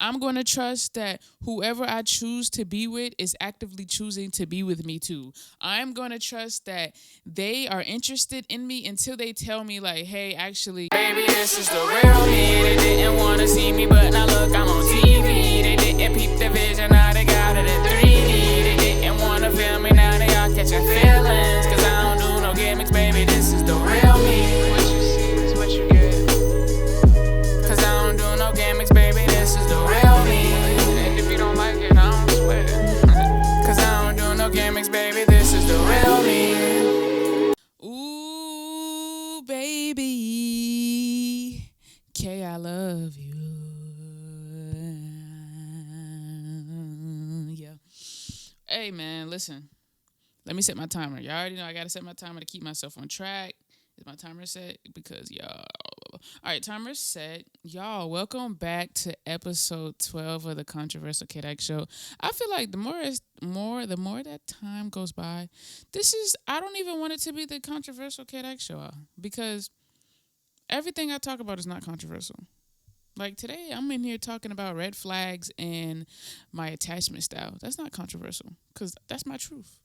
I'm going to trust that whoever I choose to be with is actively choosing to be with me too. I'm going to trust that they are interested in me until they tell me, like, hey, actually, baby, this is the real me. They didn't want to see me, but now look, I'm on TV. They didn't peep the vision, now they got it in 3D. They didn't want to feel me, now they all catching feelings. Cause I don't do no gimmicks, baby, this is the real me. What you see is what you get. Cause I don't do no gimmicks, baby, this is the real me. And if you don't like it, I don't sweat it. Cause I don't do no gimmicks, baby, this is the real me. Ooh, baby, K, I love you. Yeah. Hey, man, listen. Let me set my timer. Y'all already know I got to set my timer to keep myself on track. Is my timer set? Because y'all. All right, timer's set. Y'all, welcome back to episode 12 of the Controversial Kid Show. I feel like the more that time goes by, I don't even want it to be the Controversial Kid Show because everything I talk about is not controversial. Like today, I'm in here talking about red flags and my attachment style. That's not controversial because that's my truth.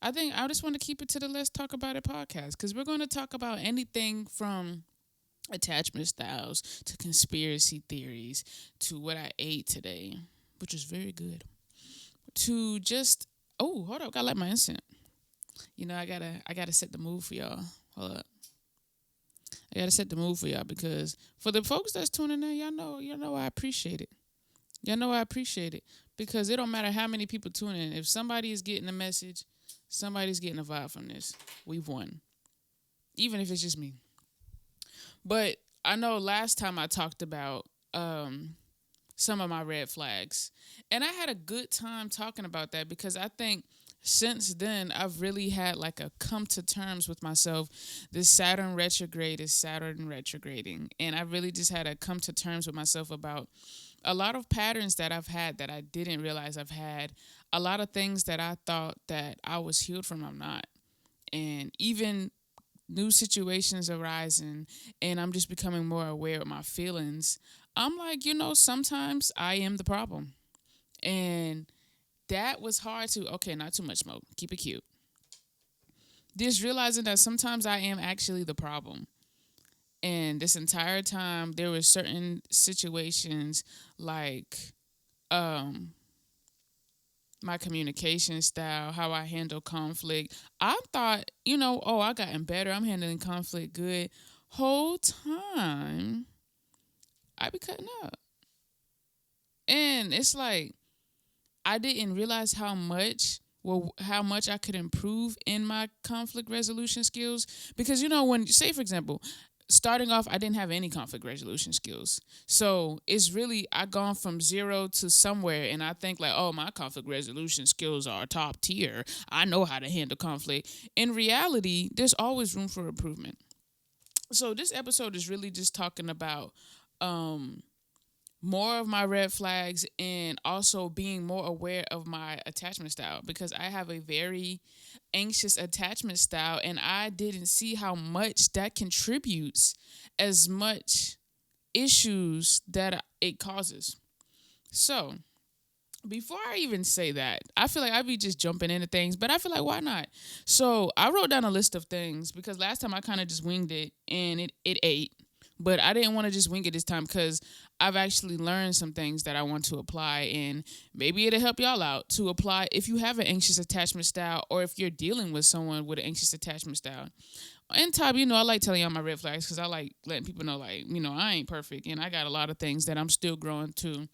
I think I just want to keep it to the Let's Talk About It podcast because we're going to talk about anything from attachment styles to conspiracy theories to what I ate today, which is very good, to just, oh, hold up, gotta light my incense. You know, I gotta set the mood for y'all. Hold up. I gotta set the mood for y'all because for the folks that's tuning in, y'all know I appreciate it. Y'all know I appreciate it because it don't matter how many people tune in. If somebody is getting a message, somebody's getting a vibe from this, we've won. Even if it's just me. But I know last time I talked about some of my red flags. And I had a good time talking about that because I think since then I've really had like a come to terms with myself. This Saturn retrograde is Saturn retrograding. And I really just had a come to terms with myself about a lot of patterns that I've had that I didn't realize I've had. A lot of things that I thought that I was healed from, I'm not. And even new situations arising and I'm just becoming more aware of my feelings, I'm like, sometimes I am the problem. And that was hard to, okay, not too much smoke. Keep it cute. Just realizing that sometimes I am actually the problem. And this entire time, there were certain situations like my communication style, how I handle conflict. I thought, I gotten better. I'm handling conflict good. Whole time, I be cutting up. And it's like, I didn't realize how much I could improve in my conflict resolution skills. Because, when, say, for example, starting off, I didn't have any conflict resolution skills. So it's really, I gone from 0 to somewhere, and I think like, oh, my conflict resolution skills are top tier. I know how to handle conflict. In reality, there's always room for improvement. So this episode is really just talking about more of my red flags and also being more aware of my attachment style because I have a very anxious attachment style and I didn't see how much that contributes as much issues that it causes. So before I even say that, I feel like I'd be just jumping into things, but I feel like, why not? So I wrote down a list of things because last time I kind of just winged it and it ate. But I didn't want to just wing it this time because I've actually learned some things that I want to apply, and maybe it'll help y'all out to apply if you have an anxious attachment style or if you're dealing with someone with an anxious attachment style. And top, I like telling y'all my red flags because I like letting people know, like, I ain't perfect and I got a lot of things that I'm still growing to.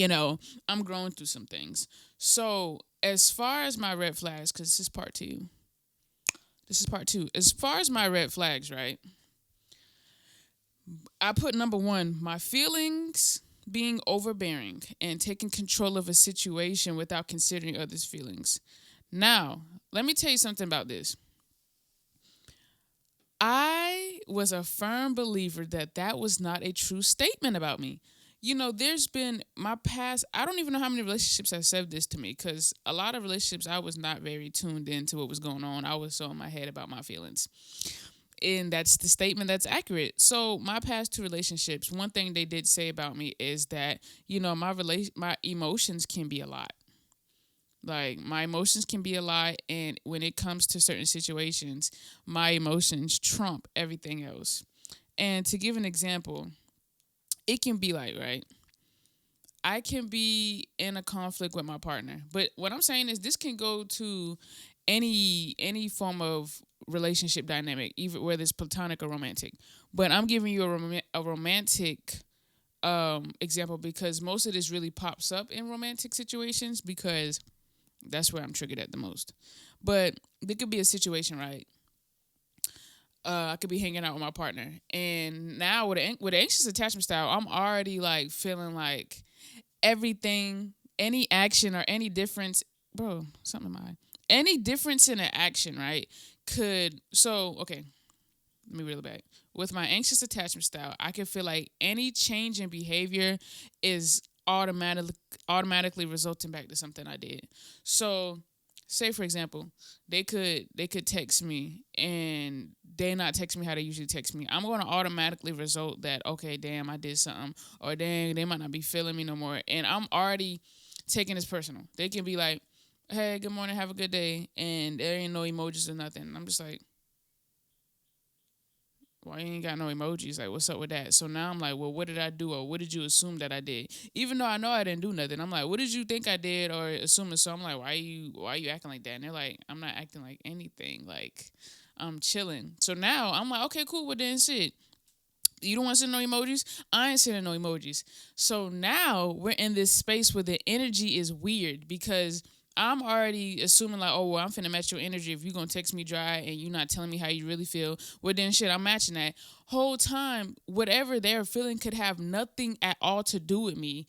I'm growing through some things. So as far as my red flags, because this is part two. As far as my red flags, right? I put number 1, my feelings being overbearing and taking control of a situation without considering others' feelings. Now, let me tell you something about this. I was a firm believer that was not a true statement about me. There's been my past, I don't even know how many relationships have said this to me because a lot of relationships I was not very tuned into what was going on. I was so in my head about my feelings. And that's the statement that's accurate. So my past two relationships, one thing they did say about me is that, my emotions can be a lot. Like my emotions can be a lot, and when it comes to certain situations, my emotions trump everything else. And to give an example, it can be like, right, I can be in a conflict with my partner. But what I'm saying is this can go to any form of relationship dynamic, even whether it's platonic or romantic. But I'm giving you a romantic example because most of this really pops up in romantic situations because that's where I'm triggered at the most. But there could be a situation, right? I could be hanging out with my partner, and now with an anxious attachment style, I'm already like feeling like everything, any action or any difference, bro, something in my eye. Any difference in an action, right? Okay, let me reel it back. With my anxious attachment style, I can feel like any change in behavior is automatically resulting back to something I did. So, say for example, they could text me and they not text me how they usually text me. I'm going to automatically result that, okay, damn, I did something, or dang, they might not be feeling me no more, and I'm already taking this personal. They can be like, hey, good morning, have a good day, and there ain't no emojis or nothing. I'm just like, why you ain't got no emojis? Like, what's up with that? So now I'm like, well, what did I do, or what did you assume that I did? Even though I know I didn't do nothing, I'm like, what did you think I did, or assuming? So I'm like, why you acting like that? And they're like, I'm not acting like anything. Like, I'm chilling. So now I'm like, okay, cool. Well then, shit. You don't want to send no emojis? I ain't sending no emojis. So now we're in this space where the energy is weird because I'm already assuming like, oh, well, I'm finna match your energy. If you gonna text me dry and you not telling me how you really feel, well then shit, I'm matching that. Whole time, whatever they're feeling could have nothing at all to do with me,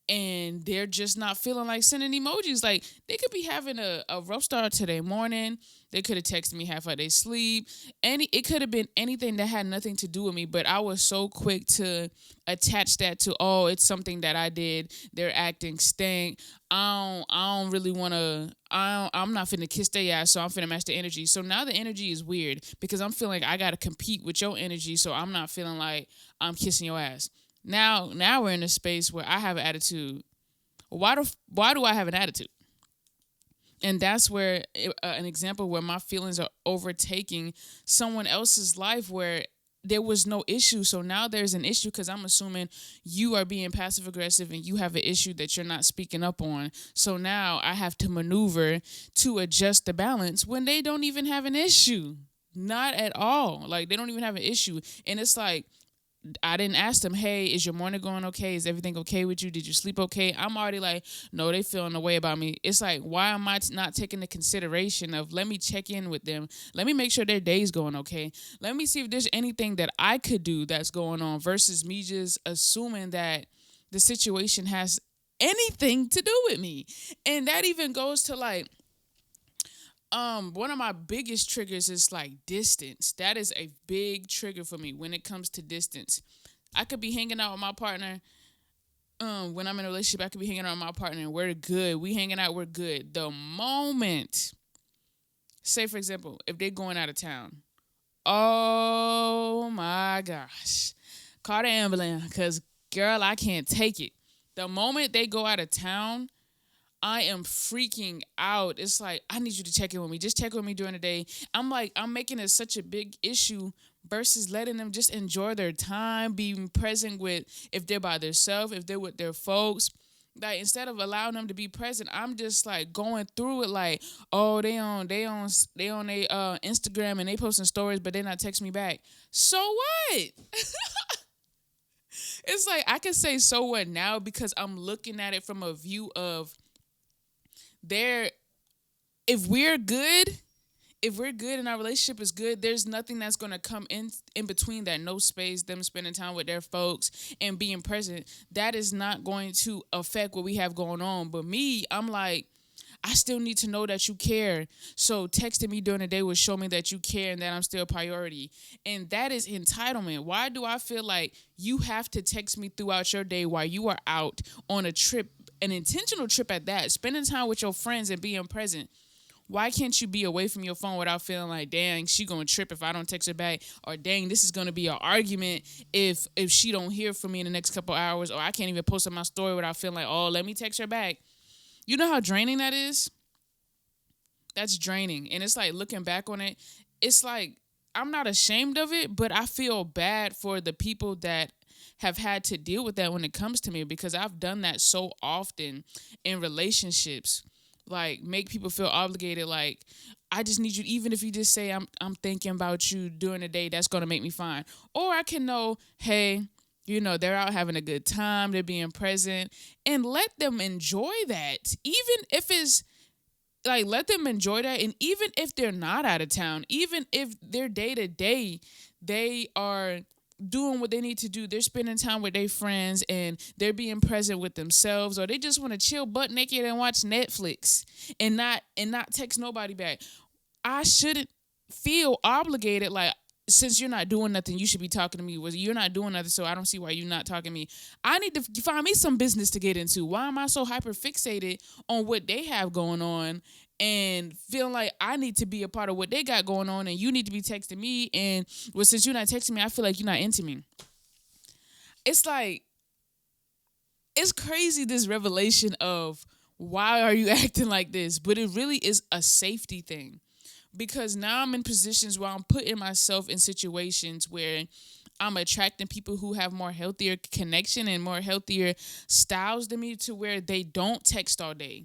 and they're just not feeling like sending emojis. Like they could be having a rough start to their morning. They could have texted me half of their sleep. It could have been anything that had nothing to do with me. But I was so quick to attach that to, oh, it's something that I did. They're acting stank. I don't really want to. I'm not finna kiss their ass, so I'm finna match the energy. So now the energy is weird because I'm feeling like I gotta compete with your energy. So I'm not feeling like I'm kissing your ass. Now we're in a space where I have an attitude. Why do I have an attitude? And that's where an example where my feelings are overtaking someone else's life where there was no issue. So now there's an issue because I'm assuming you are being passive aggressive and you have an issue that you're not speaking up on. So now I have to maneuver to adjust the balance when they don't even have an issue. Not at all. Like they don't even have an issue. And it's like, I didn't ask them, hey, is your morning going okay? Is everything okay with you? Did you sleep okay? I'm already like, no, they feeling a way about me. It's like, why am I not taking the consideration of let me check in with them? Let me make sure their day's going okay. Let me see if there's anything that I could do that's going on versus me just assuming that the situation has anything to do with me. And that even goes to like, one of my biggest triggers is like distance. That is a big trigger for me when it comes to distance. I could be hanging out with my partner. When I'm in a relationship, I could be hanging out with my partner and we're good. We hanging out, we're good. The moment, say for example, if they're going out of town, oh my gosh, call the ambulance because girl, I can't take it. The moment they go out of town, I am freaking out. It's like, I need you to check in with me. Just check with me during the day. I'm like, I'm making it such a big issue versus letting them just enjoy their time, being present with, if they're by themselves, if they're with their folks. Like, instead of allowing them to be present, I'm just like going through it like, oh, they on their Instagram and they posting stories, but they not text me back. So what? It's like, I can say so what now because I'm looking at it from a view of, there, if we're good and our relationship is good, there's nothing that's going to come in between that. No space, them spending time with their folks and being present, that is not going to affect what we have going on. But me, I'm like, I still need to know that you care. So texting me during the day will show me that you care and that I'm still a priority. And that is entitlement. Why do I feel like you have to text me throughout your day while you are out on a trip, an intentional trip at that, spending time with your friends and being present? Why can't you be away from your phone without feeling like, dang, she gonna trip if I don't text her back, or dang, this is gonna be an argument if she don't hear from me in the next couple hours, or I can't even post on my story without feeling like, oh, let me text her back. You know how draining that is? That's draining. And it's like, looking back on it, it's like, I'm not ashamed of it, but I feel bad for the people that have had to deal with that when it comes to me, because I've done that so often in relationships. Like, make people feel obligated, like, I just need you, even if you just say I'm thinking about you during the day, that's gonna make me fine. Or I can know, hey, they're out having a good time, they're being present, and let them enjoy that. Even if it's like, let them enjoy that. And even if they're not out of town, even if their day to day, they are doing what they need to do, they're spending time with their friends and they're being present with themselves, or they just want to chill butt naked and watch Netflix and not text nobody back. I shouldn't feel obligated, like, since you're not doing nothing, you should be talking to me. Well, you're not doing nothing, so I don't see why you're not talking to me. I need to find me some business to get into. Why am I so hyper fixated on what they have going on and feeling like I need to be a part of what they got going on, and you need to be texting me, and well, since you're not texting me, I feel like you're not into me. It's like, it's crazy, this revelation of why are you acting like this? But it really is a safety thing. Because now I'm in positions where I'm putting myself in situations where I'm attracting people who have more healthier connection and more healthier styles than me, to where they don't text all day,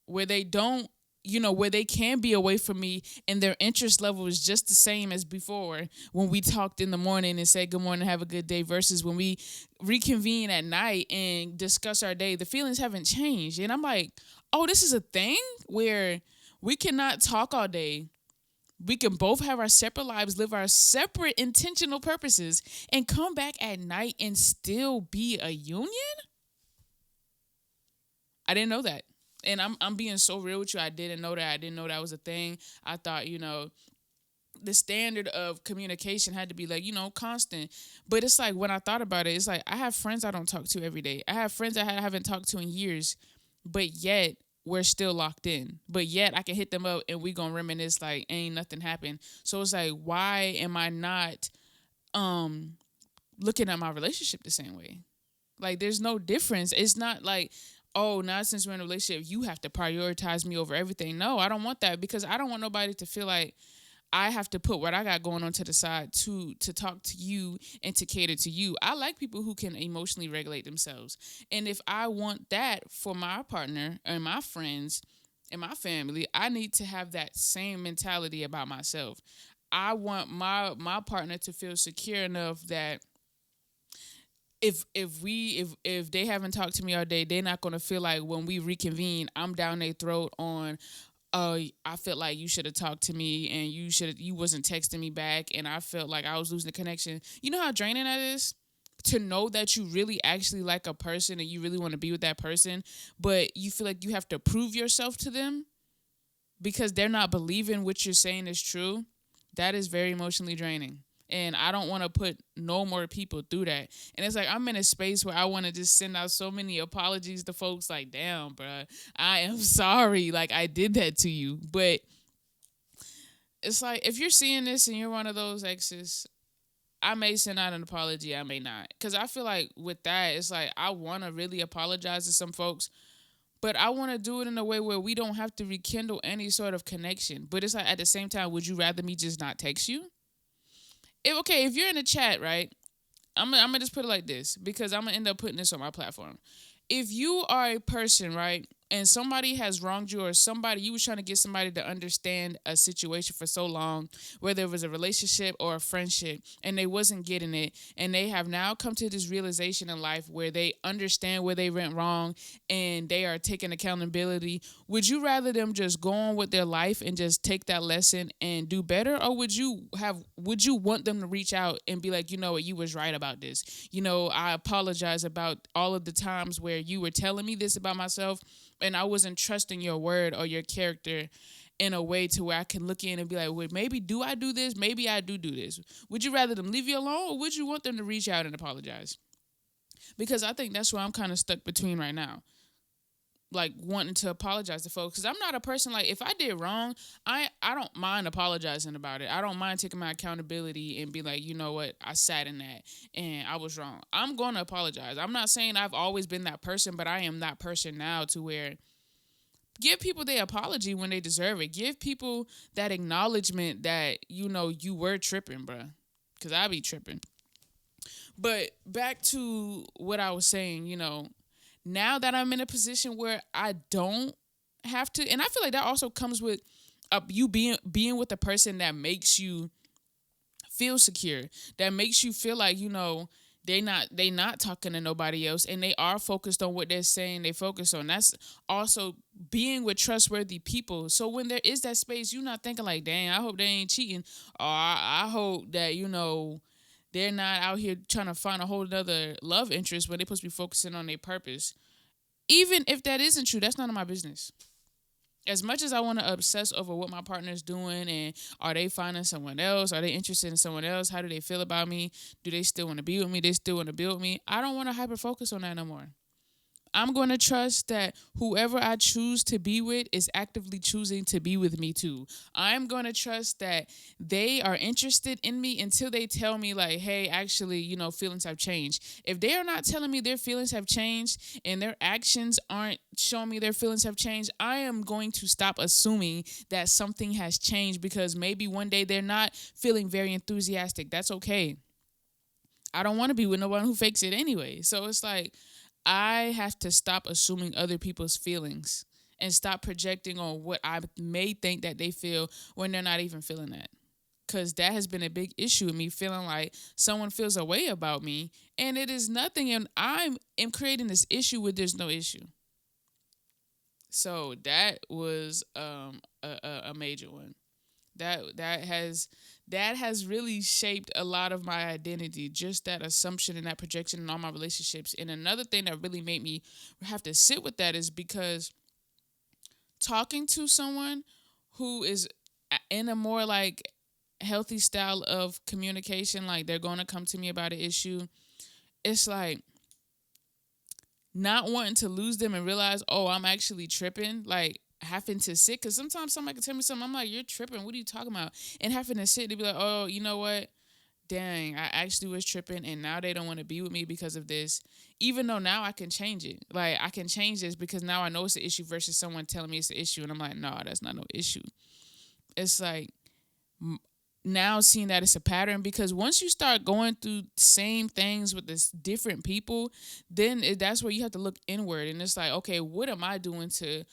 where they don't, where they can be away from me and their interest level is just the same as before when we talked in the morning and said good morning, have a good day, versus when we reconvene at night and discuss our day, the feelings haven't changed. And I'm like, oh, this is a thing where we cannot talk all day. We can both have our separate lives, live our separate intentional purposes, and come back at night and still be a union? I didn't know that. And I'm being so real with you. I didn't know that. I didn't know that was a thing. I thought, the standard of communication had to be like, constant. But it's like, when I thought about it, it's like, I have friends I don't talk to every day. I have friends I haven't talked to in years, but yet we're still locked in. But yet I can hit them up and we gonna reminisce like ain't nothing happened. So it's like, why am I not looking at my relationship the same way? Like, there's no difference. It's not like, oh, now since we're in a relationship, you have to prioritize me over everything. No, I don't want that, because I don't want nobody to feel like I have to put what I got going on to the side to talk to you and to cater to you. I like people who can emotionally regulate themselves. And if I want that for my partner and my friends and my family, I need to have that same mentality about myself. I want my partner to feel secure enough that if they haven't talked to me all day, they're not gonna feel like when we reconvene, I'm down their throat on, I felt like you should have talked to me and you wasn't texting me back, and I felt like I was losing the connection. You know how draining that is? To know that you really actually like a person and you really want to be with that person, but you feel like you have to prove yourself to them because they're not believing what you're saying is true. That is very emotionally draining. And I don't want to put no more people through that. And it's like, I'm in a space where I want to just send out so many apologies to folks like, damn, bruh, I am sorry. Like, I did that to you. But it's like, if you're seeing this and you're one of those exes, I may send out an apology, I may not. Because I feel like with that, it's like, I want to really apologize to some folks, but I want to do it in a way where we don't have to rekindle any sort of connection. But it's like, at the same time, would you rather me just not text you? If you're in the chat, right, I'm gonna just put it like this, because I'm gonna end up putting this on my platform. If you are a person, right, and somebody has wronged you, or you was trying to get somebody to understand a situation for so long, whether it was a relationship or a friendship, and they wasn't getting it, and they have now come to this realization in life where they understand where they went wrong and they are taking accountability, would you rather them just go on with their life and just take that lesson and do better? Or would you want them to reach out and be like, you know what, you was right about this. I apologize about all of the times where you were telling me this about myself and I wasn't trusting your word or your character in a way to where I can look in and be like, well, maybe do I do this? Maybe I do this. Would you rather them leave you alone, or would you want them to reach out and apologize? Because I think that's where I'm kind of stuck between right now. like wanting to apologize to folks, because I'm not a person like, if I did wrong, I don't mind apologizing about it. I don't mind taking my accountability and be like, you know what, I sat in that and I was wrong. I'm going to apologize. I'm not saying I've always been that person, but I am that person now, to where give people their apology when they deserve it. Give people that acknowledgement that, you know, you were tripping, bruh. Because I be tripping. But back to what I was saying, you know, now that I'm in a position where I don't have to, and I feel like that also comes with you being with a person that makes you feel secure, that makes you feel like, you know, they not talking to nobody else, and they are focused on what they're saying they focus on. That's also being with trustworthy people. So when there is that space, you're not thinking like, dang, I hope they ain't cheating, or I hope that, you know, they're not out here trying to find a whole other love interest when they're supposed to be focusing on their purpose. Even if that isn't true, that's none of my business. As much as I want to obsess over what my partner's doing and are they finding someone else? Are they interested in someone else? How do they feel about me? Do they still want to be with me? They still want to build me? I don't want to hyper focus on that no more. I'm going to trust that whoever I choose to be with is actively choosing to be with me too. I'm going to trust that they are interested in me until they tell me like, hey, actually, you know, feelings have changed. If they are not telling me their feelings have changed and their actions aren't showing me their feelings have changed, I am going to stop assuming that something has changed, because maybe one day they're not feeling very enthusiastic. That's okay. I don't want to be with no one who fakes it anyway. So it's like, I have to stop assuming other people's feelings and stop projecting on what I may think that they feel when they're not even feeling that. Because that has been a big issue with me, feeling like someone feels a way about me and it is nothing. And I am creating this issue where there's no issue. So that was a major one. That has really shaped a lot of my identity, just that assumption and that projection in all my relationships. And another thing that really made me have to sit with that is because talking to someone who is in a more like healthy style of communication, like they're going to come to me about an issue, it's like not wanting to lose them and realize, oh, I'm actually tripping, like having to sit, because sometimes somebody can tell me something, I'm like, you're tripping, what are you talking about? And having to sit and be like, oh, you know what, dang, I actually was tripping, and now they don't want to be with me because of this, even though now I can change it. Like, I can change this because now I know it's an issue, versus someone telling me it's an issue and I'm like, no, that's not no issue. It's like now seeing that it's a pattern, because once you start going through the same things with this different people, then that's where you have to look inward, and it's like, okay, what am I doing to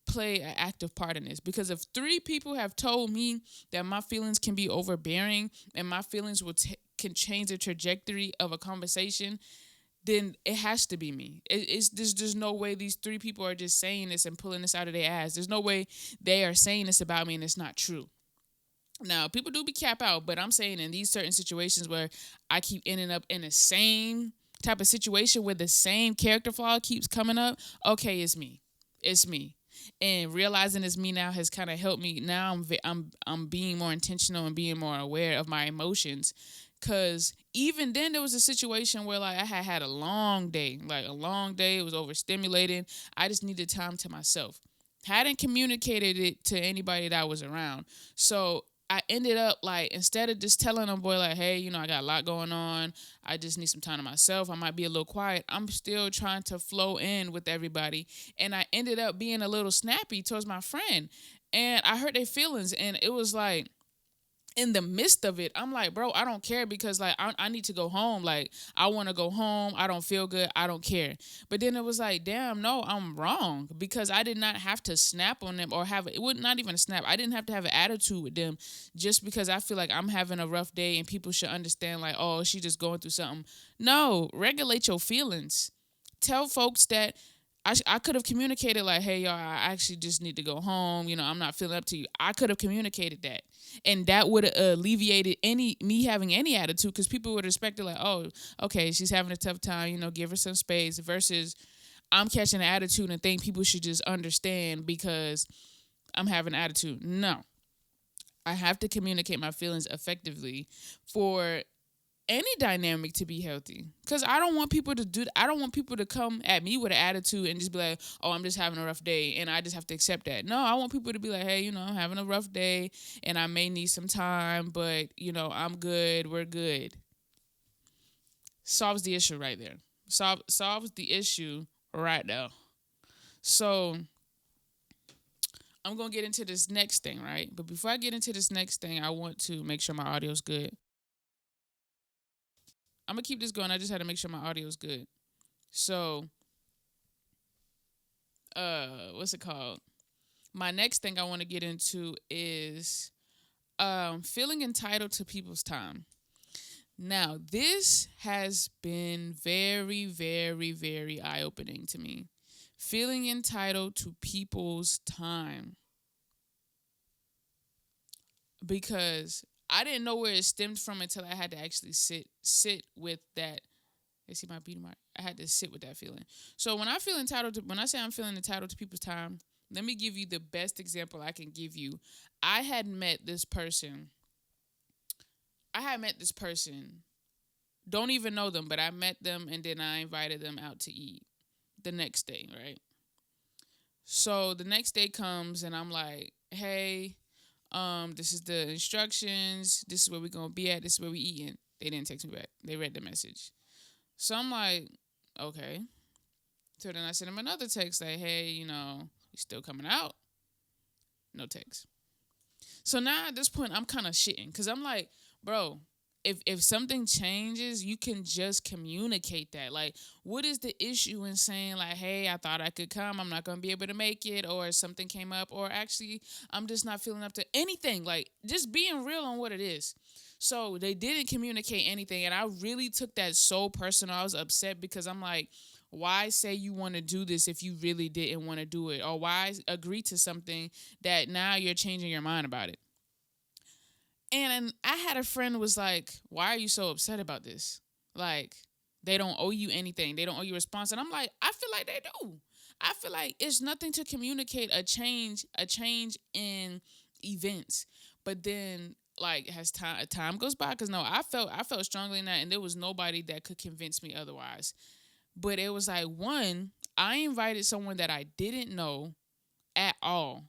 play an active part in this? Because if 3 people have told me that my feelings can be overbearing and my feelings can change the trajectory of a conversation, then it has to be me. There's no way these 3 people are just saying this and pulling this out of their ass. There's no way they are saying this about me and it's not true. Now, people do be cap out, but I'm saying in these certain situations where I keep ending up in the same type of situation where the same character flaw keeps coming up, okay, it's me. It's me. And realizing it's me now has kind of helped me. Now I'm being more intentional and being more aware of my emotions. Because even then there was a situation where like I had a long day. It was overstimulated. I just needed time to myself. Hadn't communicated it to anybody that was around. So I ended up like, instead of just telling them boy like, hey, you know, I got a lot going on, I just need some time to myself, I might be a little quiet, I'm still trying to flow in with everybody. And I ended up being a little snappy towards my friend, and I hurt their feelings. And it was like, in the midst of it, I'm like, bro, I don't care, because like I need to go home. Like, I want to go home. I don't feel good. I don't care. But then it was like, damn, no, I'm wrong, because I did not have to snap on them or it would not even a snap. I didn't have to have an attitude with them just because I feel like I'm having a rough day and people should understand like, oh, she just going through something. No, regulate your feelings. Tell folks that I could have communicated like, hey, y'all, I actually just need to go home. You know, I'm not feeling up to you. I could have communicated that. And that would have alleviated me having any attitude, because people would respect it like, oh, okay, she's having a tough time, you know, give her some space, versus I'm catching an attitude and think people should just understand because I'm having an attitude. No. I have to communicate my feelings effectively for any dynamic to be healthy. Because I don't want people to do. I don't want people to come at me with an attitude and just be like, "Oh, I'm just having a rough day," and I just have to accept that. No, I want people to be like, "Hey, I'm having a rough day, and I may need some time, but I'm good. We're good." Solves the issue right there. Solves the issue right now. So I'm gonna get into this next thing, right? But before I get into this next thing, I want to make sure my audio's good. I'm gonna keep this going. I just had to make sure my audio's good. So, what's it called? My next thing I want to get into is feeling entitled to people's time. Now, this has been very, very, very eye opening to me. Feeling entitled to people's time. Because I didn't know where it stemmed from until I had to actually sit with that. You see my beauty mark? I had to sit with that feeling. So when I say I'm feeling entitled to people's time, let me give you the best example I can give you. I had met this person. Don't even know them, but I met them and then I invited them out to eat the next day, right? So the next day comes and I'm like, hey, this is the instructions. This is where we're gonna be at. This is where we eating. They didn't text me back. They read the message. So I'm like, okay. So then I sent him another text like, hey, you still coming out? No text. So now at this point, I'm kind of shitting because I'm like, bro, if something changes, you can just communicate that. Like, what is the issue in saying like, hey, I thought I could come, I'm not gonna be able to make it, or something came up, or actually I'm just not feeling up to anything. Like, just being real on what it is. So they didn't communicate anything, and I really took that so personal. I was upset because I'm like, why say you want to do this if you really didn't want to do it, or why agree to something that now you're changing your mind about it? And I had a friend who was like, why are you so upset about this? Like, they don't owe you anything. They don't owe you a response. And I'm like, I feel like they do. I feel like it's nothing to communicate a change in events. But then like as time goes by, because no, I felt strongly in that, and there was nobody that could convince me otherwise. But it was like, one, I invited someone that I didn't know at all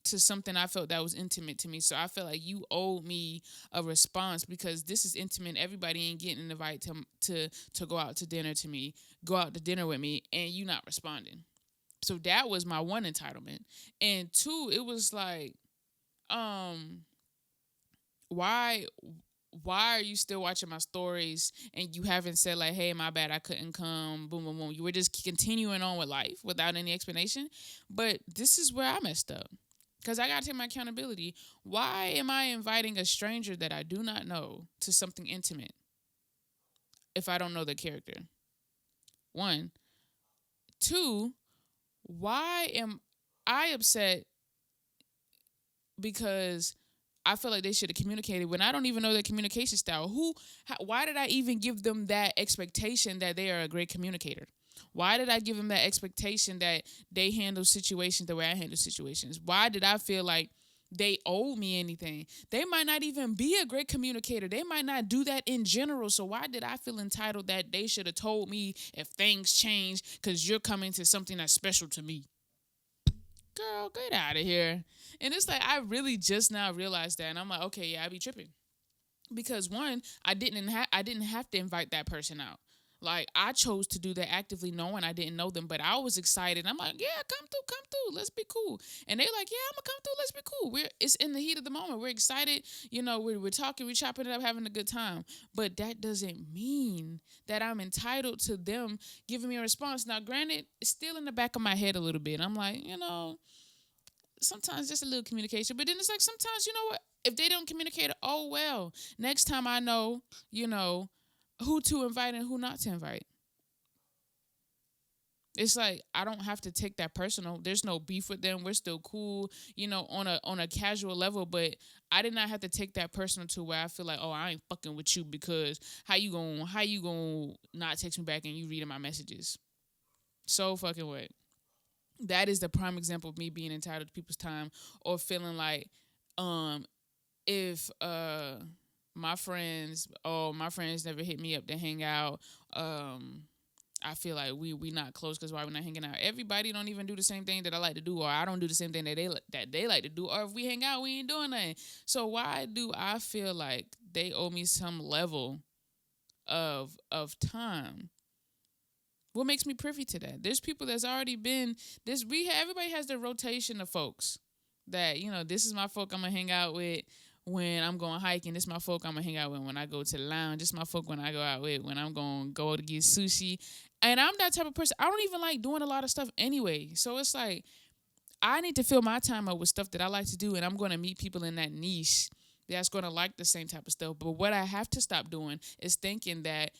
to something I felt that was intimate to me. So I felt like you owed me a response because this is intimate. Everybody ain't getting an invite to go out to dinner to me, go out to dinner with me, and you not responding. So that was my one entitlement. And two, it was like, um, why why are you still watching my stories and you haven't said like, hey, my bad, I couldn't come, boom, boom, boom. You were just continuing on with life without any explanation. But this is where I messed up. Because I got to take my accountability. Why am I inviting a stranger that I do not know to something intimate if I don't know the character? One. Two, why am I upset because I feel like they should have communicated when I don't even know their communication style? Why did I even give them that expectation that they are a great communicator? Why did I give them that expectation that they handle situations the way I handle situations? Why did I feel like they owe me anything? They might not even be a great communicator. They might not do that in general. So why did I feel entitled that they should have told me if things change because you're coming to something that's special to me? Girl, get out of here. And it's like I really just now realized that, and I'm like, okay, yeah, I be tripping because one, I didn't have to invite that person out. Like I chose to do that actively, knowing I didn't know them, but I was excited. I'm like, yeah, come through, let's be cool. And they're like, yeah, I'm gonna come through, let's be cool. It's in the heat of the moment. We're excited, we're talking, we're chopping it up, having a good time. But that doesn't mean that I'm entitled to them giving me a response. Now, granted, it's still in the back of my head a little bit. I'm like, sometimes just a little communication. But then it's like sometimes, you know what? If they don't communicate, oh well. Next time I know, who to invite and who not to invite. It's like I don't have to take that personal. There's no beef with them. We're still cool, on a casual level. But I did not have to take that personal to where I feel like, oh, I ain't fucking with you because how you gonna not text me back and you reading my messages? So fucking what? That is the prime example of me being entitled to people's time or feeling like, if my friends never hit me up to hang out. Um, I feel like we not close because why we not hanging out? Everybody don't even do the same thing that I like to do, or I don't do the same thing that they like to do. Or if we hang out, we ain't doing nothing. So why do I feel like they owe me some level of time? What makes me privy to that? There's people that's already been this. Everybody has their rotation of folks that this is my folk I'm gonna hang out with when I'm going hiking. This is my folk I'm gonna hang out with when I go to the lounge. This is my folk when I go out with when I'm gonna go to get sushi. And I'm that type of person. I don't even like doing a lot of stuff anyway. So it's like I need to fill my time up with stuff that I like to do, and I'm gonna meet people in that niche that's gonna like the same type of stuff. But what I have to stop doing is thinking that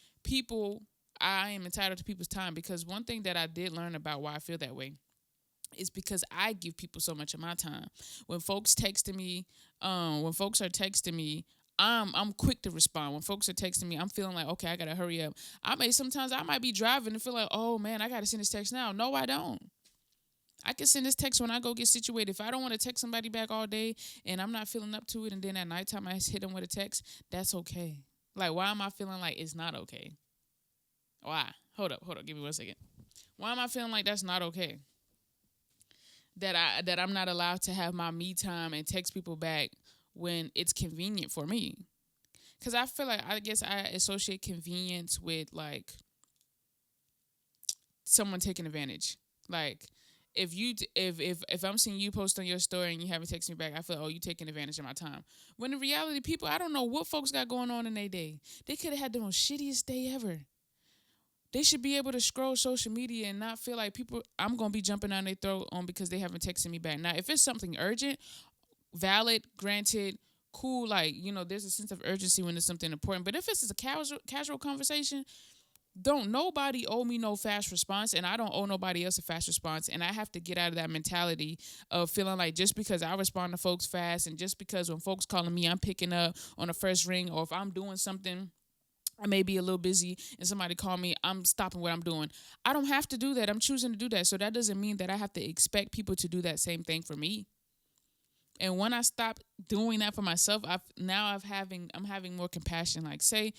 I am entitled to people's time, because one thing that I did learn about why I feel that way is because I give people so much of my time. When folks texting me, when folks are texting me, I'm quick to respond. When folks are texting me, I'm feeling like, okay, I gotta hurry up. Sometimes I might be driving and feel like, oh man, I gotta send this text now. No, I don't. I can send this text when I go get situated. If I don't want to text somebody back all day and I'm not feeling up to it, and then at nighttime I hit them with a text, that's okay. Like, why am I feeling like it's not okay? Why? Hold up. Give me 1 second. Why am I feeling like that's not okay? That I'm not allowed to have my me time and text people back when it's convenient for me. Cause I feel like, I guess I associate convenience with like someone taking advantage. Like if I'm seeing you post on your story and you haven't texted me back, I feel, oh, you taking advantage of my time. When in reality, people, I don't know what folks got going on in their day. They could have had the most shittiest day ever. They should be able to scroll social media and not feel like I'm going to be jumping down their throat on because they haven't texted me back. Now, if it's something urgent, valid, granted, cool, like, there's a sense of urgency when it's something important. But if it's a casual conversation, don't nobody owe me no fast response, and I don't owe nobody else a fast response. And I have to get out of that mentality of feeling like just because I respond to folks fast, and just because when folks calling me, I'm picking up on the first ring, or if I'm doing something, I may be a little busy and somebody call me, I'm stopping what I'm doing. I don't have to do that. I'm choosing to do that. So that doesn't mean that I have to expect people to do that same thing for me. And when I stop doing that for myself, I'm having more compassion. Like, say,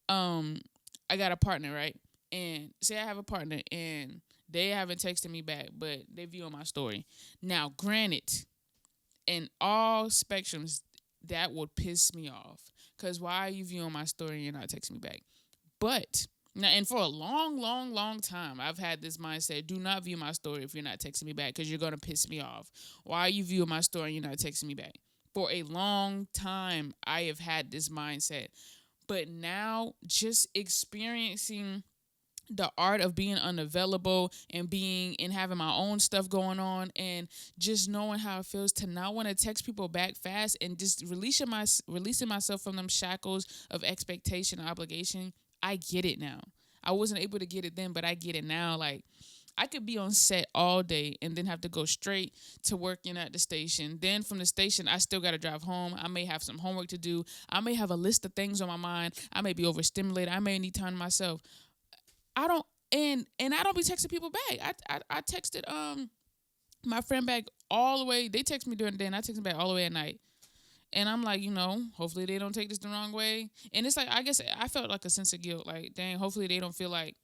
I got a partner, right? And say I have a partner and they haven't texted me back, but they view on my story. Now, granted, in all spectrums, that would piss me off. Because why are you viewing my story and you're not texting me back? But now, and for a long, long, long time, I've had this mindset: do not view my story if you're not texting me back, because you're going to piss me off. Why are you viewing my story and you're not texting me back? For a long time, I have had this mindset. But now, just experiencing the art of being unavailable and having my own stuff going on, and just knowing how it feels to not want to text people back fast, and just releasing myself from them shackles of expectation and obligation. I get it now. I wasn't able to get it then, but I get it now. Like, I could be on set all day and then have to go straight to working at the station. Then from the station, I still got to drive home. I may have some homework to do. I may have a list of things on my mind. I may be overstimulated. I may need time to myself. I don't and I don't be texting people back. I texted my friend back all the way. They text me during the day and I text them back all the way at night. And I'm like, hopefully they don't take this the wrong way. And it's like, I guess I felt like a sense of guilt. Like, dang, hopefully they don't feel like,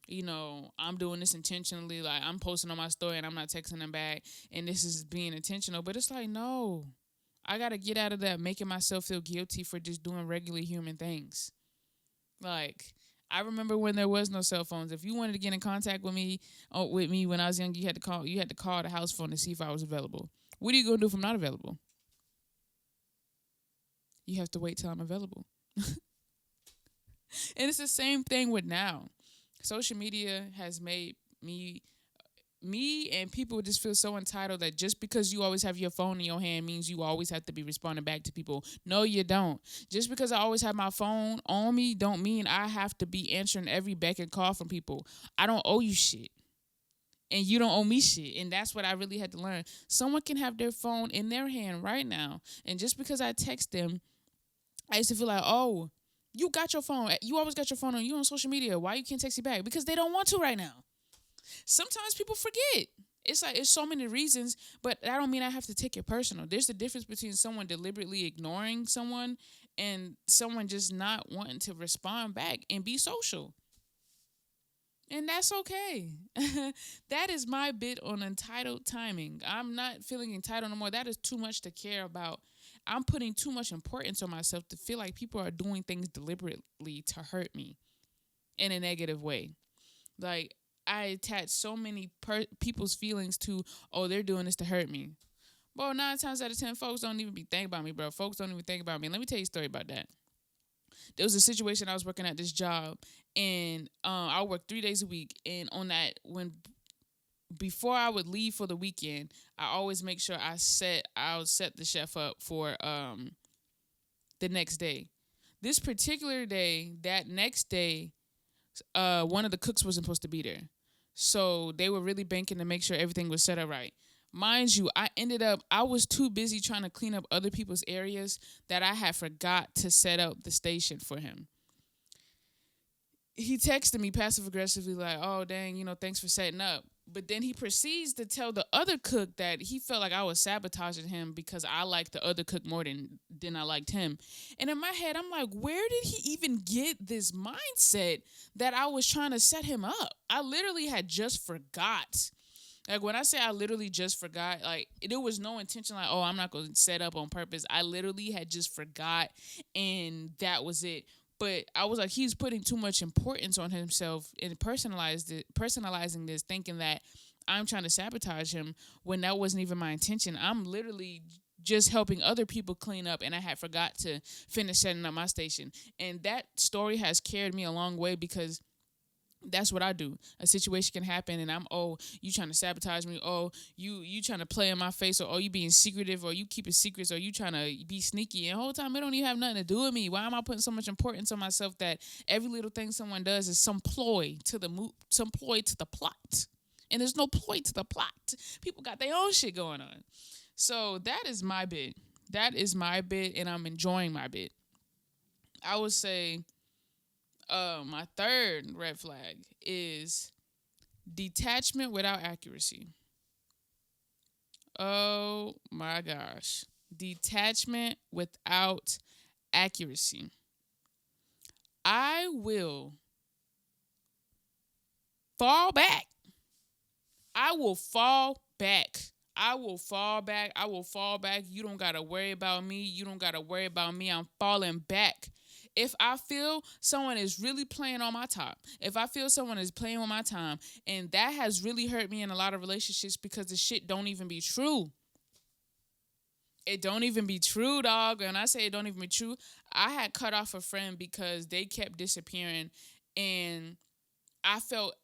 I'm doing this intentionally. Like, I'm posting on my story and I'm not texting them back, and this is being intentional. But it's like, no, I got to get out of that making myself feel guilty for just doing regular human things. Like, I remember when there was no cell phones. If you wanted to get in contact with me when I was young, you had to call the house phone to see if I was available. What are you gonna do if I'm not available? You have to wait till I'm available. And it's the same thing with now. Social media has made me and people just feel so entitled that just because you always have your phone in your hand means you always have to be responding back to people. No, you don't. Just because I always have my phone on me don't mean I have to be answering every beck and call from people. I don't owe you shit. And you don't owe me shit. And that's what I really had to learn. Someone can have their phone in their hand right now, and just because I text them, I used to feel like, oh, you got your phone. You always got your phone on. You on social media. Why you can't text me back? Because they don't want to right now. Sometimes people forget. It's like, it's so many reasons, but that don't mean I have to take it personal. There's a difference between someone deliberately ignoring someone and someone just not wanting to respond back and be social. And that's okay. That is my bit on entitled timing. I'm not feeling entitled no more. That is too much to care about. I'm putting too much importance on myself to feel like people are doing things deliberately to hurt me in a negative way. Like, I attach so many people's feelings to, oh, they're doing this to hurt me. Bro, 9 times out of 10, folks don't even be thinking about me, bro. Folks don't even think about me. Let me tell you a story about that. There was a situation. I was working at this job, and I worked 3 days a week. And on that, when before I would leave for the weekend, I always make sure I would set the chef up for the next day. This particular day, that next day, one of the cooks wasn't supposed to be there. So they were really banking to make sure everything was set up right. Mind you, I was too busy trying to clean up other people's areas that I had forgot to set up the station for him. He texted me passive aggressively like, oh, dang, thanks for setting up. But then he proceeds to tell the other cook that he felt like I was sabotaging him because I liked the other cook more than I liked him. And in my head, I'm like, where did he even get this mindset that I was trying to set him up? I literally had just forgot. Like, when I say I literally just forgot, like, there was no intention like, oh, I'm not going to set up on purpose. I literally had just forgot, and that was it. But I was like, he's putting too much importance on himself and personalizing this, thinking that I'm trying to sabotage him when that wasn't even my intention. I'm literally just helping other people clean up, and I had forgot to finish setting up my station. And that story has carried me a long way because that's what I do. A situation can happen and I'm, oh, you trying to sabotage me. Oh, you trying to play in my face, or oh, you being secretive, or you keeping secrets, or you trying to be sneaky. And the whole time it don't even have nothing to do with me. Why am I putting so much importance on myself that every little thing someone does is some ploy to the plot? And there's no ploy to the plot. People got their own shit going on. So that is my bit. And I'm enjoying my bit. I would say my third red flag is detachment without accuracy. Oh my gosh. Detachment without accuracy. I will fall back. I will fall back. I will fall back. You don't got to worry about me. I'm falling back. If I feel someone is really playing on my top, if I feel someone is playing with my time, and that has really hurt me in a lot of relationships because the shit don't even be true. It don't even be true, dog. And I say it don't even be true. I had cut off a friend because they kept disappearing, and I felt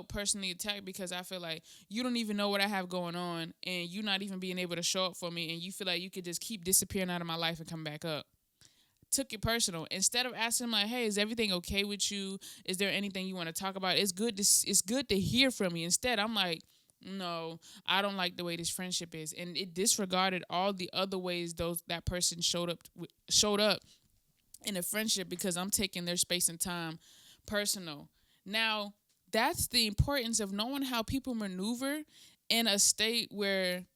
personally attacked because I feel like you don't even know what I have going on, and you not even being able to show up for me, and you feel like you could just keep disappearing out of my life and come back up. Took it personal. Instead of asking him like, hey, is everything okay with you? Is there anything you want to talk about? It's good to hear from you. Instead, I'm like, no, I don't like the way this friendship is. And it disregarded all the other ways that person showed up in a friendship because I'm taking their space and time personal. Now, that's the importance of knowing how people maneuver in a state where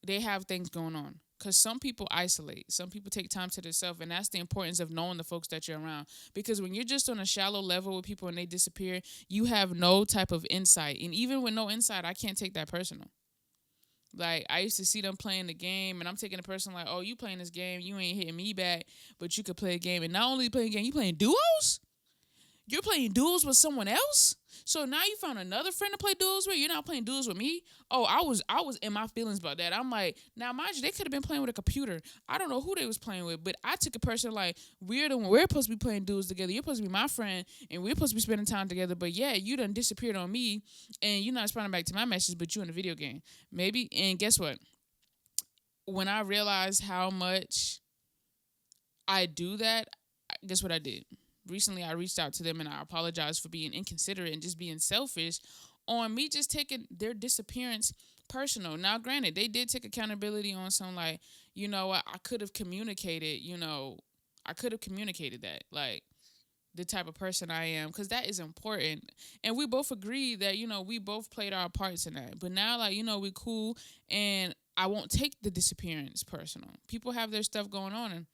they have things going on. Because some people isolate. Some people take time to themselves. And that's the importance of knowing the folks that you're around. Because when you're just on a shallow level with people and they disappear, you have no type of insight. And even with no insight, I can't take that personal. Like, I used to see them playing the game, and I'm taking it personal like, oh, you playing this game, you ain't hitting me back, but you could play a game. And not only playing a game, you playing duos? You're playing duels with someone else? So now you found another friend to play duels with? You're not playing duels with me? Oh, I was in my feelings about that. I'm like, now mind you, they could have been playing with a computer. I don't know who they was playing with, but I took a person like, we're supposed to be playing duels together. You're supposed to be my friend, and we're supposed to be spending time together. But yeah, you done disappeared on me, and you're not responding back to my messages, but you in a video game. Maybe, and guess what? When I realized how much I do that, guess what I did? Recently, I reached out to them and I apologized for being inconsiderate and just being selfish on me just taking their disappearance personal. Now, granted, they did take accountability on some, like, I could have communicated, that, like, the type of person I am, because that is important. And we both agreed that, we both played our parts in that. But now, like, we cool, and I won't take the disappearance personal. People have their stuff going on,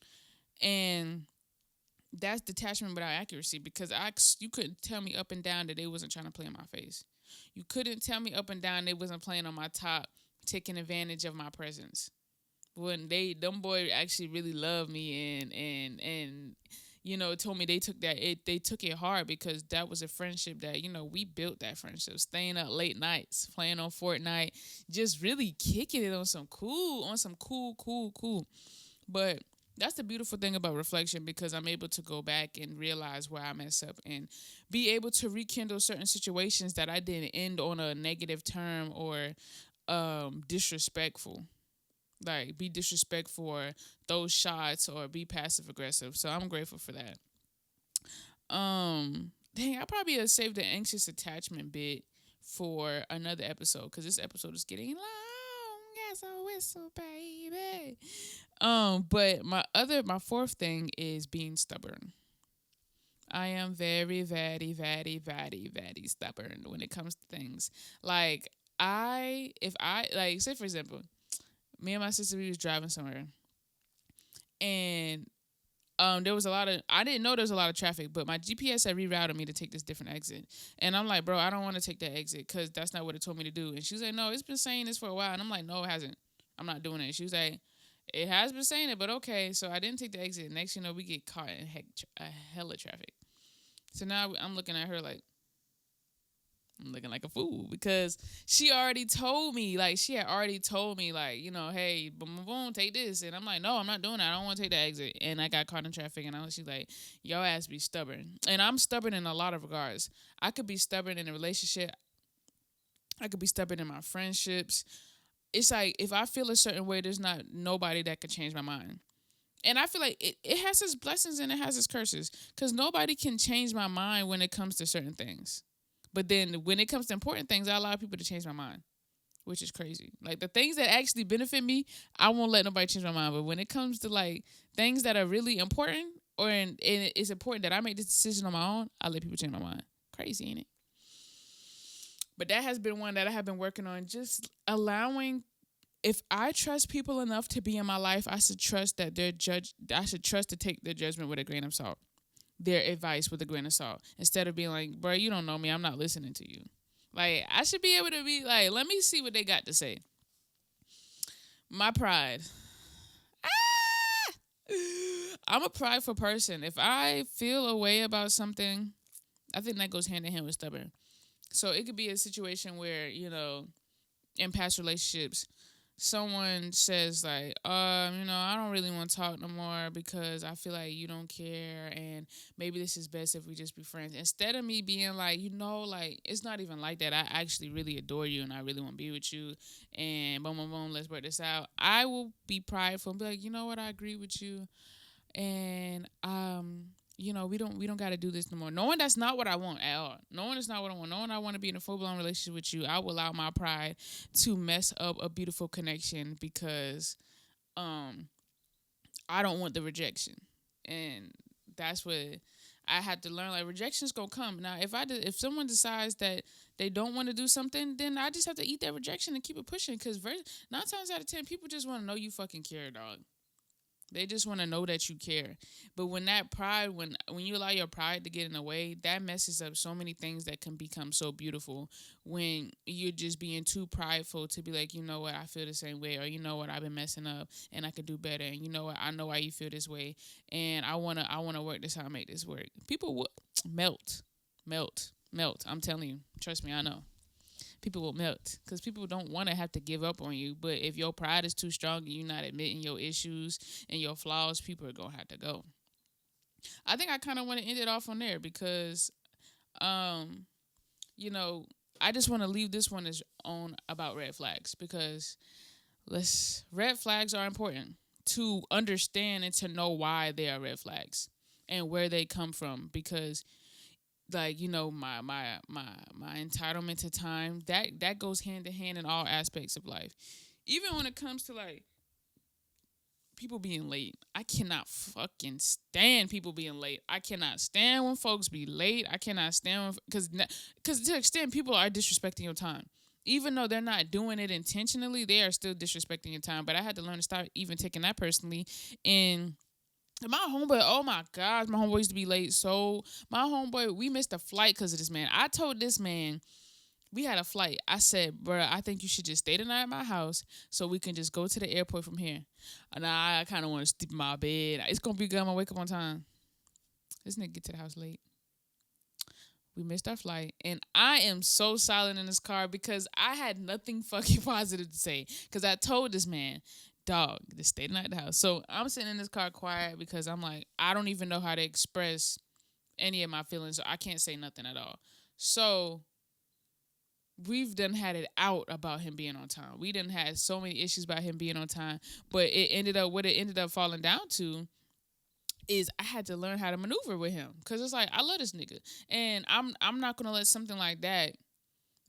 And that's detachment without accuracy, because you couldn't tell me up and down that they wasn't trying to play in my face. You couldn't tell me up and down they wasn't playing on my top, taking advantage of my presence. When them boy actually really loved me, and told me they took it hard, because that was a friendship that we built, that friendship, staying up late nights, playing on Fortnite, just really kicking it on some cool. But that's the beautiful thing about reflection, because I'm able to go back and realize where I mess up, and be able to rekindle certain situations that I didn't end on a negative term, or disrespectful. Like, be disrespectful, or those shots, or be passive aggressive. So I'm grateful for that. Dang, I probably have saved the anxious attachment bit for another episode, because this episode is getting long as a whistle, baby. But my fourth thing is being stubborn. I am very, very, very, very, very stubborn when it comes to things. Like, if I, like, say for example, me and my sister, we was driving somewhere, and there was I didn't know there was a lot of traffic, but my GPS had rerouted me to take this different exit. And I'm like, bro, I don't want to take that exit, because that's not what it told me to do. And she was like, no, it's been saying this for a while. And I'm like, no, it hasn't. I'm not doing it. She was like, it has been saying it, but okay. So I didn't take the exit. Next, we get caught in a hella traffic. So now I'm looking at her like, I'm looking like a fool, because she already told me, like, hey, boom, boom, boom, take this. And I'm like, no, I'm not doing that. I don't want to take the exit. And I got caught in traffic, and she's like, your ass be stubborn. And I'm stubborn in a lot of regards. I could be stubborn in a relationship. I could be stubborn in my friendships. It's like, if I feel a certain way, there's not nobody that can change my mind. And I feel like it has its blessings and it has its curses, because nobody can change my mind when it comes to certain things. But then when it comes to important things, I allow people to change my mind, which is crazy. Like, the things that actually benefit me, I won't let nobody change my mind. But when it comes to, like, things that are really important, and it's important that I make this decision on my own, I let people change my mind. Crazy, ain't it? But that has been one that I have been working on, just allowing. If I trust people enough to be in my life, I should trust that I should trust to take their judgment with a grain of salt, their advice with a grain of salt, instead of being like, bro, you don't know me, I'm not listening to you. Like, I should be able to be like, let me see what they got to say. My pride. I'm a prideful person. If I feel a way about something, I think that goes hand in hand with stubborn. So it could be a situation where, in past relationships, someone says like, I don't really want to talk no more, because I feel like you don't care, and maybe this is best if we just be friends. Instead of me being like, like, it's not even like that. I actually really adore you, and I really want to be with you, and boom, boom, boom, let's work this out. I will be prideful and be like, you know what, I agree with you, and we don't got to do this no more. Knowing that's not what I want at all. Knowing it's not what I want. Knowing I want to be in a full-blown relationship with you, I will allow my pride to mess up a beautiful connection, because I don't want the rejection. And that's what I had to learn. Like, rejection's going to come. Now, if someone decides that they don't want to do something, then I just have to eat that rejection and keep it pushing, because 9 times out of 10, people just want to know you fucking care, dog. They just want to know that you care. But when that pride, when you allow your pride to get in the way, that messes up so many things that can become so beautiful, when you're just being too prideful to be like, you know what, I feel the same way, or you know what, I've been messing up and I could do better, and you know what, I know why you feel this way, and I wanna work this out, make this work. People will melt. I'm telling you, trust me, I know. People will melt, because people don't want to have to give up on you. But if your pride is too strong and you're not admitting your issues and your flaws, people are going to have to go. I think I kind of want to end it off on there, because, I just want to leave this one as on about red flags, because red flags are important to understand and to know why they are red flags and where they come from, because like, my entitlement to time, that goes hand in hand in all aspects of life. Even when it comes to, like, people being late. I cannot fucking stand people being late. I cannot stand when folks be late. I cannot stand because to an extent, people are disrespecting your time. Even though they're not doing it intentionally, they are still disrespecting your time. But I had to learn to stop even taking that personally, and And my homeboy, oh my gosh, my homeboy used to be late. So my homeboy, we missed a flight because of this man. I told this man we had a flight. I said, bro, I think you should just stay the night at my house so we can just go to the airport from here. And I kind of want to sleep in my bed. It's gonna be good. I'm gonna wake up on time. This nigga get to the house late. We missed our flight, and I am so silent in this car because I had nothing fucking positive to say. Because I told this man, dog, just stay the night at the house. So I'm sitting in this car quiet because I'm like, I don't even know how to express any of my feelings. So I can't say nothing at all. So we've done had it out about him being on time. We done had so many issues about him being on time, but what it ended up falling down to is I had to learn how to maneuver with him because it's like I love this nigga, and I'm not gonna let something like that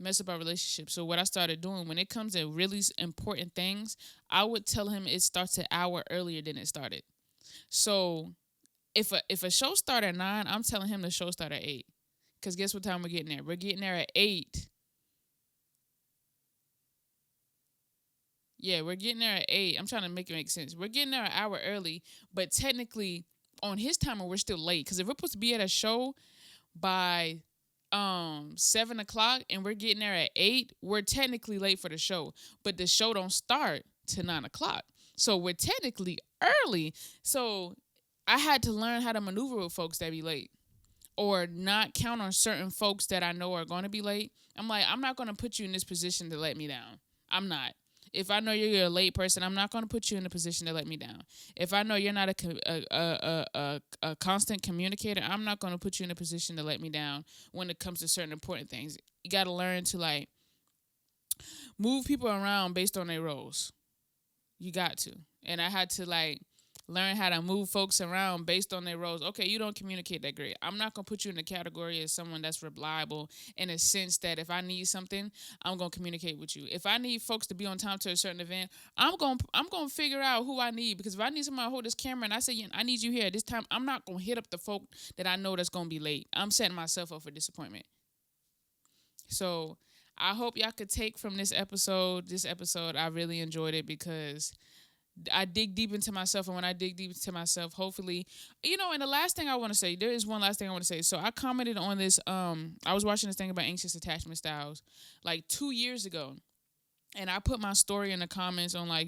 mess up our relationship. So what I started doing when it comes to really important things, I would tell him it starts an hour earlier than it started. So if a show start at 9, I'm telling him the show start at 8. Cause guess what time we're getting there? We're getting there at 8. Yeah, we're getting there at 8. I'm trying to make it make sense. We're getting there an hour early, but technically on his timer we're still late. Cause if we're supposed to be at a show by 7 o'clock and we're getting there at 8, we're technically late for the show. But the show don't start to 9 o'clock. So we're technically early. So I had to learn how to maneuver with folks that be late or not count on certain folks that I know are going to be late. I'm like, I'm not going to put you in this position to let me down. I'm not. If I know you're a late person, I'm not going to put you in a position to let me down. If I know you're not a constant communicator, I'm not going to put you in a position to let me down when it comes to certain important things. You got to learn to like move people around based on their roles. You got to. And I had to like learn how to move folks around based on their roles. Okay, you don't communicate that great. I'm not gonna put you in the category as someone that's reliable in a sense that if I need something, I'm gonna communicate with you. If I need folks to be on time to a certain event, I'm gonna figure out who I need because if I need somebody to hold this camera and I say, yeah, I need you here at this time, I'm not gonna hit up the folk that I know that's gonna be late. I'm setting myself up for disappointment. So I hope y'all could take from this episode. This episode, I really enjoyed it because I dig deep into myself, and when I dig deep into myself, hopefully, and the last thing I want to say, there is one last thing I want to say. So I commented on this. I was watching this thing about anxious attachment styles, like 2 years ago, and I put my story in the comments on like,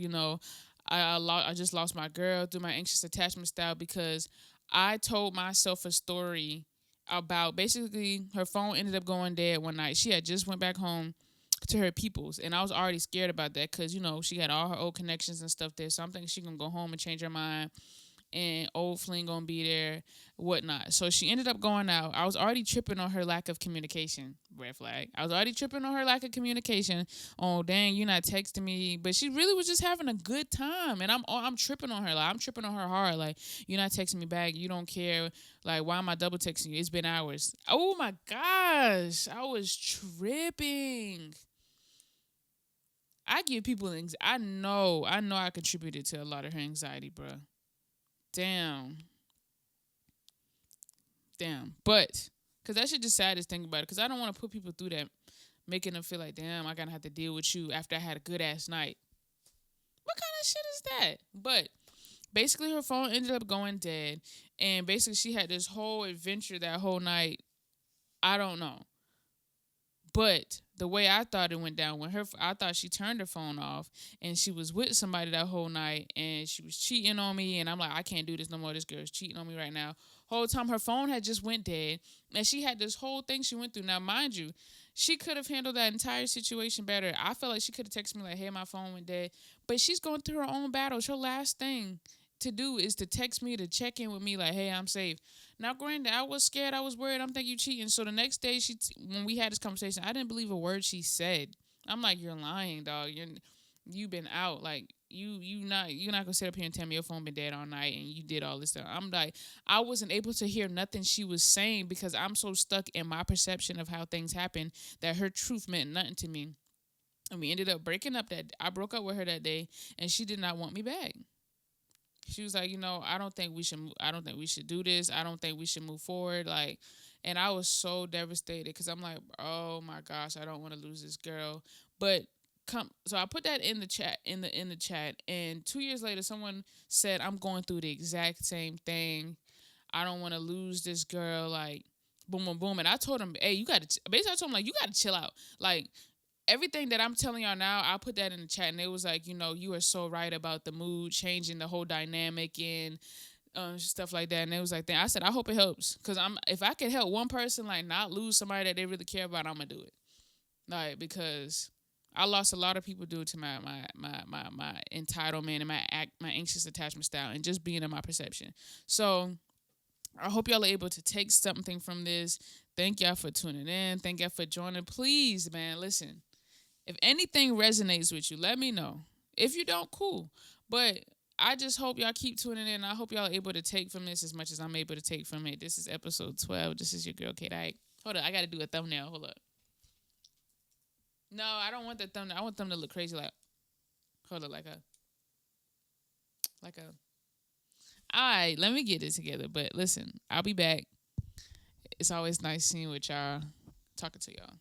I just lost my girl through my anxious attachment style because I told myself a story about basically her phone ended up going dead one night. She had just went back home to her peoples, and I was already scared about that because she had all her old connections and stuff there. So I'm thinking she gonna go home and change her mind, and old fling gonna be there, whatnot. So she ended up going out. I was already tripping on her lack of communication. Red flag. I was already tripping on her lack of communication. Oh dang, you're not texting me, but she really was just having a good time, and I'm tripping on her. Like I'm tripping on her hard. Like you're not texting me back. You don't care. Like why am I double texting you? It's been hours. Oh my gosh, I was tripping. I give people anxiety. I know I contributed to a lot of her anxiety, bro. Damn. Damn. But, because that shit just sad to think about it. Because I don't want to put people through that, making them feel like, damn, I gotta have to deal with you after I had a good ass night. What kind of shit is that? But, basically, her phone ended up going dead. And basically, she had this whole adventure that whole night. I don't know. But the way I thought it went down, I thought she turned her phone off and she was with somebody that whole night and she was cheating on me, and I'm like, I can't do this no more. This girl's cheating on me right now. Whole time her phone had just went dead, and she had this whole thing she went through. Now, mind you, she could have handled that entire situation better. I felt like she could have texted me like, "Hey, my phone went dead," but she's going through her own battles. Her last thing to do is to text me to check in with me like, "Hey, I'm safe." Now, granted, I was scared. I was worried. I'm thinking you cheating. So the next day, when we had this conversation, I didn't believe a word she said. I'm like, "You're lying, dog. You've been out. Like you're not gonna sit up here and tell me your phone been dead all night and you did all this stuff." I'm like, I wasn't able to hear nothing she was saying because I'm so stuck in my perception of how things happen that her truth meant nothing to me. And we ended up breaking up. That I broke up with her that day, and she did not want me back. She was like, I don't think we should. I don't think we should do this. I don't think we should move forward. Like, and I was so devastated because I'm like, oh my gosh, I don't want to lose this girl. But So I put that in the chat, in the chat, and 2 years later someone said, I'm going through the exact same thing. I don't want to lose this girl, like boom boom boom. And I told him, hey, you gotta basically I told him, like, you gotta chill out. Like, everything that I'm telling y'all now, I put that in the chat, and it was like, you are so right about the mood changing, the whole dynamic, and stuff like that. And it was like, I said, I hope it helps, because if I could help one person like not lose somebody that they really care about, I'm gonna do it. Like, because I lost a lot of people due to my entitlement and my anxious attachment style, and just being in my perception. So I hope y'all are able to take something from this. Thank y'all for tuning in. Thank y'all for joining. Please, man, listen. If anything resonates with you, let me know. If you don't, cool. But I just hope y'all keep tuning in. I hope y'all are able to take from this as much as I'm able to take from it. This is episode 12. This is your girl, Kate Ike. Hold up. I got to do a thumbnail. Hold up. No, I don't want the thumbnail. I want them to look crazy. Like, hold up. Like a. All right. Let me get it together. But listen, I'll be back. It's always nice seeing with y'all. Talking to y'all.